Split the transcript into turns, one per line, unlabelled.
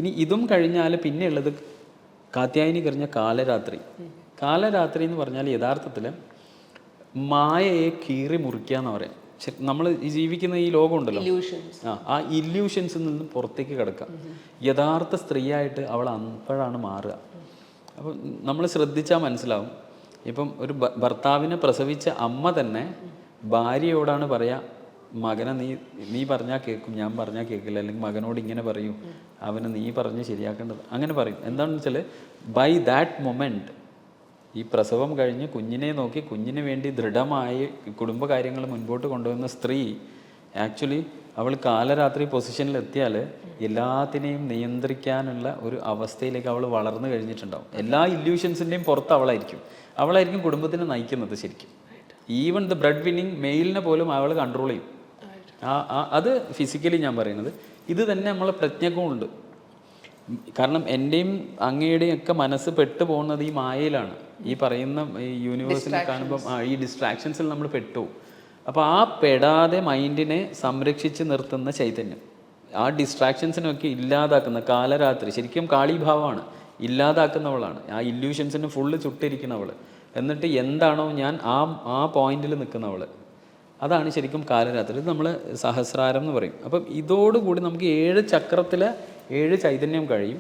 ഇനി ഇതും കഴിഞ്ഞാൽ പിന്നെയുള്ളത് കാത്യായനി കഴിഞ്ഞ കാലരാത്രി. കാലരാത്രി എന്ന് പറഞ്ഞാൽ യഥാർത്ഥത്തിൽ മായയെ കീറി മുറിക്കുക എന്ന് പറയാം. നമ്മൾ ഈ ജീവിക്കുന്ന ഈ ലോകമുണ്ടല്ലോ, ആ ഇല്യൂഷൻസിൽ നിന്ന് പുറത്തേക്ക് കിടക്കുക. യഥാർത്ഥ സ്ത്രീയായിട്ട് അവൾ അപ്പോഴാണ് മാറുക. അപ്പം നമ്മൾ ശ്രദ്ധിച്ചാൽ മനസ്സിലാവും. ഇപ്പം ഒരു ഭർത്താവിനെ പ്രസവിച്ച അമ്മ തന്നെ ഭാര്യയോടാണ് പറയുക, മകനെ നീ പറഞ്ഞാൽ കേൾക്കും, ഞാൻ പറഞ്ഞാൽ കേൾക്കില്ല, അല്ലെങ്കിൽ മകനോട് ഇങ്ങനെ പറയൂ, അവനെ നീ പറഞ്ഞ് ശരിയാക്കേണ്ടത്, അങ്ങനെ പറയും. എന്താണെന്ന് വെച്ചാൽ ബൈ ദാറ്റ് മൊമെൻറ്റ് ഈ പ്രസവം കഴിഞ്ഞ് കുഞ്ഞിനെ നോക്കി കുഞ്ഞിന് വേണ്ടി ദൃഢമായി കുടുംബകാര്യങ്ങൾ മുൻപോട്ട് കൊണ്ടുവന്ന സ്ത്രീ ആക്ച്വലി അവൾ കാലരാത്രി പൊസിഷനിലെത്തിയാൽ എല്ലാത്തിനെയും നിയന്ത്രിക്കാനുള്ള ഒരു അവസ്ഥയിലേക്ക് അവൾ വളർന്നു കഴിഞ്ഞിട്ടുണ്ടാവും. എല്ലാ ഇല്യൂഷൻസിൻ്റെയും പുറത്ത് അവളായിരിക്കും കുടുംബത്തിനെ നയിക്കുന്നത് ശരിക്കും. ഈവൻ ദ ബ്രെഡ് വിന്നിങ് മെയിലിനെ പോലും അവൾ കൺട്രോൾ ചെയ്യും. അത് ഫിസിക്കലി ഞാൻ പറയുന്നത്. ഇത് തന്നെ നമ്മളെ പ്രജ്ഞക്കുമുണ്ട്. കാരണം എൻ്റെയും അങ്ങയുടെയും ഒക്കെ മനസ്സ് പെട്ടു പോകുന്നത് ഈ മായയിലാണ്. ഈ പറയുന്ന ഈ യൂണിവേഴ്സിനെ കാണുമ്പം ഈ ഡിസ്ട്രാക്ഷൻസിൽ നമ്മൾ പെട്ടുപോകും. അപ്പോൾ ആ പെടാതെ മൈൻഡിനെ സംരക്ഷിച്ച് നിർത്തുന്ന ചൈതന്യം, ആ ഡിസ്ട്രാക്ഷൻസിനൊക്കെ ഇല്ലാതാക്കുന്ന കാലരാത്രി ശരിക്കും കാളീഭാവമാണ്, ഇല്ലാതാക്കുന്നവളാണ്. ആ ഇല്യൂഷൻസിന് ഫുള്ള് ചുട്ടിരിക്കുന്നവൾ. എന്നിട്ട് എന്താണോ ഞാൻ ആ പോയിന്റിൽ നിൽക്കുന്നവൾ, അതാണ് ശരിക്കും കാലരാത്രി. ഇത് നമ്മൾ സഹസ്രാരം എന്ന് പറയും. അപ്പം ഇതോടുകൂടി നമുക്ക് 7 ചക്രത്തിലെ 7 ചൈതന്യം കഴിയും.